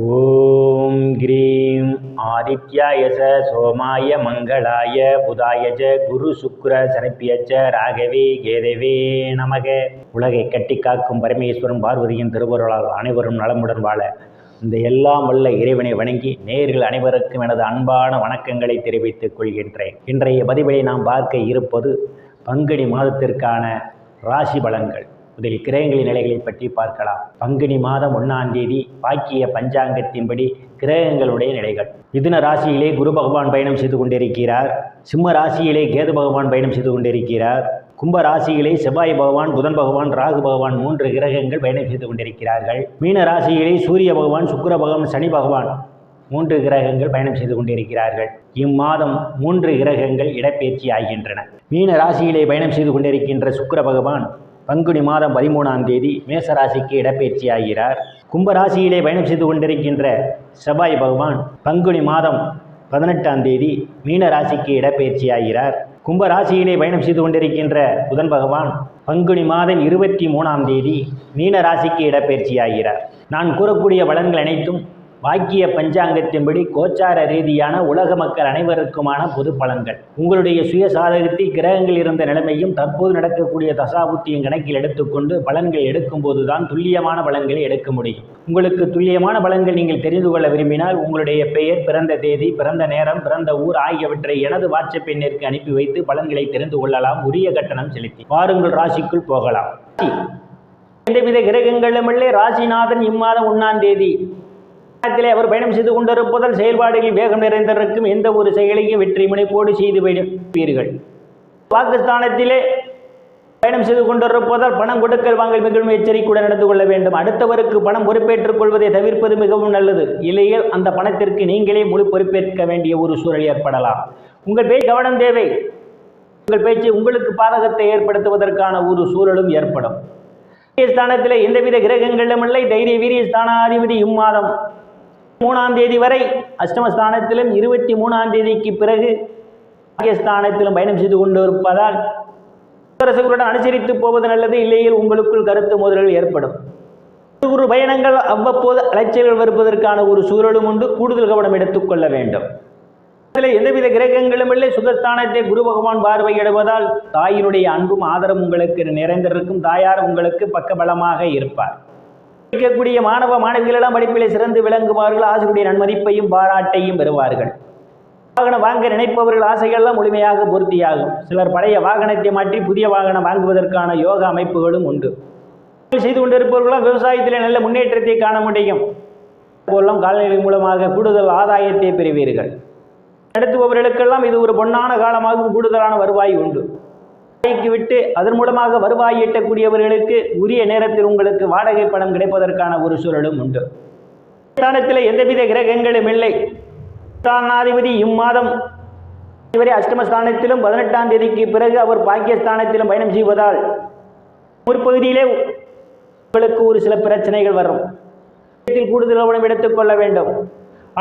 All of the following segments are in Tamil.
ஓம் கிரீம் ஆதித்யாய சோமாய மங்களாய புதாயஜ குரு சுக்ர சனிப்பியச்ச ராகவே கேதவே நமக. உலகை கட்டி காக்கும் பரமேஸ்வரன் பார்வதியின் திருவருளால் அனைவரும் நலமுடன் வாழ இந்த எல்லாம் வல்ல இறைவனை வணங்கி நேயர்கள் அனைவருக்கும் எனது அன்பான வணக்கங்களை தெரிவித்துக் கொள்கின்றேன். இன்றைய பதிவிலை நாம் பார்க்க இருப்பது பங்குனி மாதத்திற்கான ராசி பலன்கள். முதலில் கிரகங்களின் நிலைகளை பற்றி பார்க்கலாம். பங்குனி மாதம் 1ஆம் தேதி பாக்கிய பஞ்சாங்கத்தின்படி கிரகங்களுடைய நிலைகள். மிதுன ராசியிலே குரு பகவான் பயணம் செய்து கொண்டிருக்கிறார். சிம்ம ராசியிலே கேது பகவான் பயணம் செய்து கொண்டிருக்கிறார். கும்ப ராசியிலே செவ்வாய் பகவான், புதன் பகவான், ராகு பகவான் 3 கிரகங்கள் பயணம் செய்து கொண்டிருக்கிறார்கள். மீன ராசியிலே சூரிய பகவான், சுக்கிர பகவான், சனி பகவான் 3 கிரகங்கள் பயணம் செய்து கொண்டிருக்கிறார்கள். இம்மாதம் 3 கிரகங்கள் இடப்பெயர்ச்சி ஆகின்றன. மீன ராசியிலே பயணம் செய்து கொண்டிருக்கின்ற சுக்கிர பகவான் பங்குனி மாதம் 13ஆம் தேதி மேசராசிக்கு இடப்பெயர்ச்சி ஆகிறார். கும்பராசியிலே பயணம் செய்து கொண்டிருக்கின்ற செவ்வாய் பகவான் பங்குனி மாதம் 18ஆம் தேதி மீன ராசிக்கு இடப்பெயர்ச்சி ஆகிறார். கும்பராசியிலே பயணம் செய்து கொண்டிருக்கின்ற புதன் பகவான் பங்குனி மாதம் 23ஆம் தேதி மீன ராசிக்கு இடப்பெயர்ச்சி ஆகிறார். நான் கூறக்கூடிய பலன்கள் அனைத்தும் வாக்கிய பஞ்சாங்கத்தின்படி கோச்சார ரீதியான உலக மக்கள் அனைவருக்குமான பொது பலன்கள். உங்களுடைய சுய சாதகத்தில் கிரகங்கள் இருந்த நிலைமையும் தற்போது நடக்கக்கூடிய தசாபுத்தியும் கணக்கில் எடுத்துக்கொண்டு பலன்கள் எடுக்கும்போது தான் துல்லியமான பலன்களை எடுக்க முடியும். உங்களுக்கு துல்லியமான பலன்கள் நீங்கள் தெரிந்து கொள்ள விரும்பினால் உங்களுடைய பெயர், பிறந்த தேதி, பிறந்த நேரம், பிறந்த ஊர் ஆகியவற்றை எனது வாட்ஸ்அப் எண்ணிற்கு அனுப்பி வைத்து பலன்களை தெரிந்து கொள்ளலாம். உரிய கட்டணம் செலுத்தி வாருங்கள் ராசிக்குள் போகலாம். எந்தவித கிரகங்களுமில்லை. ராசிநாதன் இம்மாதம் 1ஆம் தேதி அவர் பயணம் செய்து கொண்டிருப்பதால் செயல்பாடுகளில் வேகம் நிறைந்திருக்கும். எந்த ஒரு செயலையும் வெற்றி முனைப்போடு செய்து வைப்பீர்கள். பாகிஸ்தானத்திலே பயணம் செய்து கொண்டிருப்பதால் பணம் கொடுக்கல் வாங்கல் மிகவும் எச்சரிக்கையுடன் நடந்து கொள்ள வேண்டும். அடுத்தவருக்கு பணம் பொறுப்பேற்றுக் கொள்வதை தவிர்ப்பது மிகவும் நல்லது. இல்லையில் அந்த பணத்திற்கு நீங்களே முழு பொறுப்பேற்க வேண்டிய ஒரு சூழல் ஏற்படலாம். உங்கள் பேச்சு கவனம் தேவை. உங்கள் பேச்சு உங்களுக்கு பாதகத்தை ஏற்படுத்துவதற்கான ஒரு சூழலும் ஏற்படும். ஸ்தானத்தில் எந்தவித கிரகங்களும் இல்லை. தைரிய வீரிய ஸ்தானாதிபதி இம்மாதம் 3ஆம் தேதி வரை அஷ்டமஸ்தானத்திலும் 23ஆம் தேதிக்கு பிறகு பாக்கியஸ்தானத்திலும் பயணம் செய்து கொண்டு இருப்பதால் அரசுகளுடன் அனுசரித்து போவது நல்லது. இல்லையில் உங்களுக்குள் கருத்து மோதல்கள் ஏற்படும். ஒரு பயணங்கள் அவ்வப்போது அலைச்சல்கள் வருவதற்கான ஒரு சூழலும் உண்டு. கூடுதல் கவனம் எடுத்துக்கொள்ள வேண்டும். இதில் எந்தவித கிரகங்களும் இல்லை. சுகஸ்தானத்தை குரு பகவான் பார்வையிடுவதால் தாயினுடைய அன்பும் ஆதரவும் உங்களுக்கு நிறைந்திருக்கும். தாயார் உங்களுக்கு பக்கபலமாக இருப்பார். இருக்கக்கூடிய மாணவ மாணவிகளெல்லாம் படிப்பிலே சிறந்து விளங்குவார்கள். ஆசிரியருடைய நன்மதிப்பையும் பாராட்டையும் பெறுவார்கள். வாகனம் வாங்க நினைப்பவர்கள் ஆசைகள்லாம் முழுமையாக பூர்த்தியாகும். சிலர் பழைய வாகனத்தை மாற்றி புதிய வாகனம் வாங்குவதற்கான யோக அமைப்புகளும் உண்டு. செய்து கொண்டிருப்பவர்களாம் விவசாயத்திலே நல்ல முன்னேற்றத்தை காண முடியும். போலாம் கால்நடை மூலமாக கூடுதல் ஆதாயத்தை பெறுவீர்கள். நடத்துபவர்களுக்கெல்லாம் இது ஒரு பொன்னான காலமாகவும் கூடுதலான வருவாய் உண்டு. விட்டு அதன் மூலமாக வருவாய் ஈட்டக்கூடியவர்களுக்கு உரிய நேரத்தில் உங்களுக்கு வாடகை பணம் கிடைப்பதற்கான ஒரு சூழலும் உண்டு. ஸ்தானத்தில் எந்தவித கிரகங்களும் இல்லை. ஸ்தானாதிபதி இம்மாதம் இதுவரை அஷ்டமஸ்தானத்திலும் 18ஆம் தேதிக்கு பிறகு அவர் பாக்கியஸ்தானத்திலும் பயணம் செய்வதால் முற்பகுதியிலே உங்களுக்கு ஒரு சில பிரச்சனைகள் வரும். கூடுதல் கவனம் எடுத்துக்கொள்ள வேண்டும்.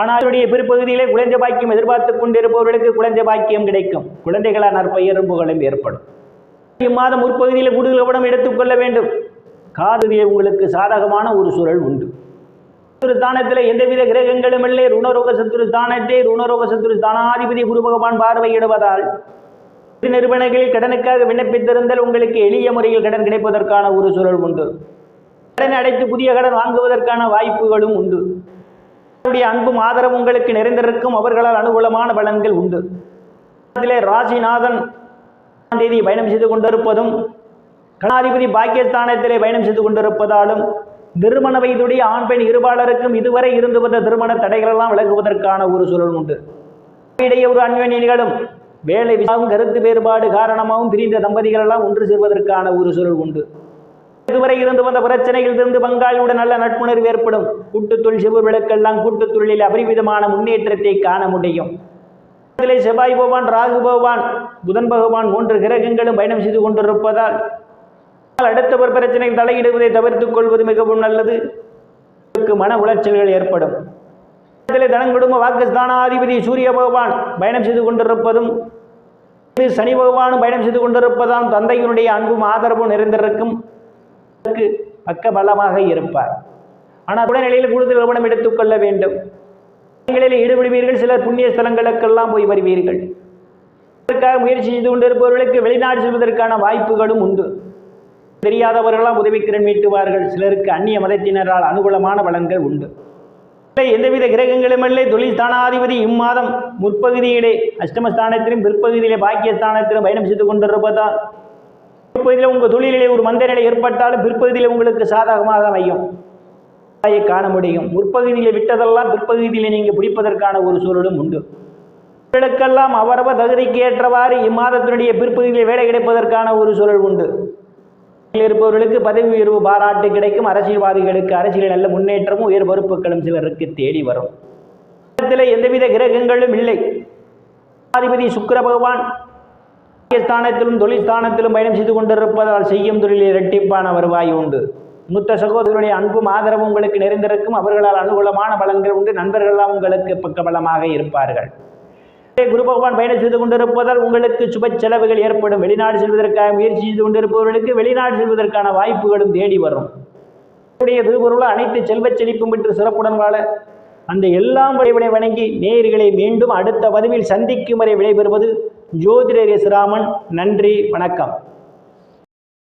ஆனால் அவருடைய பிற்பகுதியிலே குழந்தை பாக்கியம் எதிர்பார்த்து கொண்டிருப்பவர்களுக்கு குழந்தை பாக்கியம் கிடைக்கும். குழந்தைகளால் நற்பெயரும் புகழும் ஏற்படும். இம்மாதம் முற்பகுதியில் கூடுதல் கவனம் எடுத்துக்கொள்ள வேண்டும். காதுவியை உங்களுக்கு சாதகமான ஒரு சூழல் உண்டு. சத்துருஸ்தானத்தில் எந்தவித கிரகங்களும் இல்லை. ருணரோக சத்துருஸ்தானத்தை ருணரோக சத்துருஸ்தானாதிபதி குரு பகவான் பார்வையிடுவதால் நிறுவனங்களில் கடனுக்காக விண்ணப்பித்திருந்தால் உங்களுக்கு எளிய முறையில் கடன் கிடைப்பதற்கான ஒரு சூழல் உண்டு. கடன் அடைத்து புதிய கடன் வாங்குவதற்கான வாய்ப்புகளும் உண்டு. அன்பும் ஆதரவும் உங்களுக்கு நிறைந்திருக்கும். அவர்களால் அனுகூலமான பலன்கள் உண்டு. ராசிநாதன் தேதி பயணம் செய்து கொண்டிருப்பதும் கணாதிபதி பாக்கியஸ்தானத்திலே பயணம் செய்து கொண்டிருப்பதாலும் திருமண வயதுடைய ஆண் பெண் இருபாலருக்கும் இதுவரை இருந்து வந்த திருமண தடைகளெல்லாம் விலகுவதற்கான ஒரு சூழல் உண்டு. இடையே ஒரு அன்பின் நிகழும். வேலை விசாவும் கருத்து வேறுபாடு காரணமாகவும் பிரிந்த தம்பதிகள் எல்லாம் ஒன்று சேர்வதற்கான ஒரு சூழல் உண்டு. இதுவரை இருந்து வந்த பிரச்சனைகள் இருந்து பங்காளியுடன் நல்ல நட்புணர்வு ஏற்படும். கூட்டுத்தொழில் செய்பவர்களுக்கெல்லாம் கூட்டுத்தொழிலில் அபரிவிதமான முன்னேற்றத்தை காண முடியும். செவ்வாய் பகவான், ராகு பகவான், புதன் பகவான் 3 கிரகங்களும் பயணம் செய்து கொண்டிருப்பதால் அடுத்தவர் பிரச்சனை தலையிடுவதை தவிர்த்துக் கொள்வது மிகவும் நல்லது. மன உளைச்சல்கள் ஏற்படும். தனம் குடும்ப வாக்குஸ்தானாதிபதி சூரிய பகவான் பயணம் செய்து கொண்டிருப்பதும் சனி பகவானும் பயணம் செய்து கொண்டிருப்பதால் தந்தையினுடைய அன்பும் ஆதரவும் நிறைந்திருக்கும். பக்க பலமாக இருப்பார். ஆனால் உடல்நிலையில் கூடுதல் கவனம் எடுத்துக்கொள்ள வேண்டும். ஈடுபடுவீர்கள். சிலர் புண்ணிய ஸ்தலங்களுக்கெல்லாம் போய் வருவீர்கள். அதற்காக முயற்சி செய்து கொண்டிருப்பவர்களுக்கு வெளிநாடு செல்வதற்கான வாய்ப்புகளும் உண்டு. தெரியாதவர்களெல்லாம் உதவிக்கரன் மீட்டுவார்கள். சிலருக்கு அந்நிய மதத்தினரால் அனுகூலமான பலன்கள் உண்டு. எந்தவித கிரகங்களும் இல்லை. தொழில் ஸ்தானாதிபதி இம்மாதம் முற்பகுதியிலே அஷ்டமஸ்தானத்திலும் பிற்பகுதியிலே பாக்கியஸ்தானத்திலும் பயணம் செய்து கொண்டிருப்பதால் பிற்பகுதியில் உங்கள் தொழிலிலே ஒரு மந்த நிலை ஏற்பட்டாலும் பிற்பகுதியில் உங்களுக்கு சாதகமாக அமையும் காண முடியும். முற்பகுதியில் விட்டதெல்லாம் பிற்பகுதியில் நீங்கள் பிடிப்பதற்கான ஒரு சூழலும் உண்டு. இவர்களுக்கெல்லாம் அவரவர் தகுதிக்கு ஏற்றவாறு இம்மாதத்தினுடைய பிற்பகுதியில் வேலை கிடைப்பதற்கான ஒரு சூழல் உண்டு. இருப்பவர்களுக்கு பதவி உயர்வு பாராட்டு கிடைக்கும். அரசியல்வாதிகளுக்கு அரசியலில் நல்ல முன்னேற்றமும் உயர் பொறுப்புகளும் சிலருக்கு தேடி வரும். எந்தவித கிரகங்களும் இல்லை. அதிபதி சுக்கிர பகவான் ஸ்தானத்திலும் தொழில் ஸ்தானத்திலும் பயணம் செய்து கொண்டிருப்பதால் செய்யும் தொழிலில் இரட்டிப்பான வருவாய் உண்டு. மூத்த சகோதரருடைய அன்பும் ஆதரவும் உங்களுக்கு நிறைந்திருக்கும். அவர்களால் அனுகூலமான பலன்கள் உண்டு. நண்பர்களெல்லாம் உங்களுக்கு பக்கபலமாக இருப்பார்கள். குரு பகவான் பயணம் செய்து கொண்டிருப்பதால் உங்களுக்கு சுப செலவுகள் ஏற்படும். வெளிநாடு செல்வதற்காக முயற்சி செய்து கொண்டிருப்பவர்களுக்கு வெளிநாடு செல்வதற்கான வாய்ப்புகளும் தேடி வரும். திருப்பொருள் அனைத்து செல்வச் செழிப்பும் பெற்று சிறப்புடன் வாழ அந்த எல்லாம் விளைவினை வணங்கி நேயர்களை மீண்டும் அடுத்த பதிவில் சந்திக்கும் வரை விடைபெறுவது ஜோதிடர் எஸ் ராமன். நன்றி, வணக்கம்.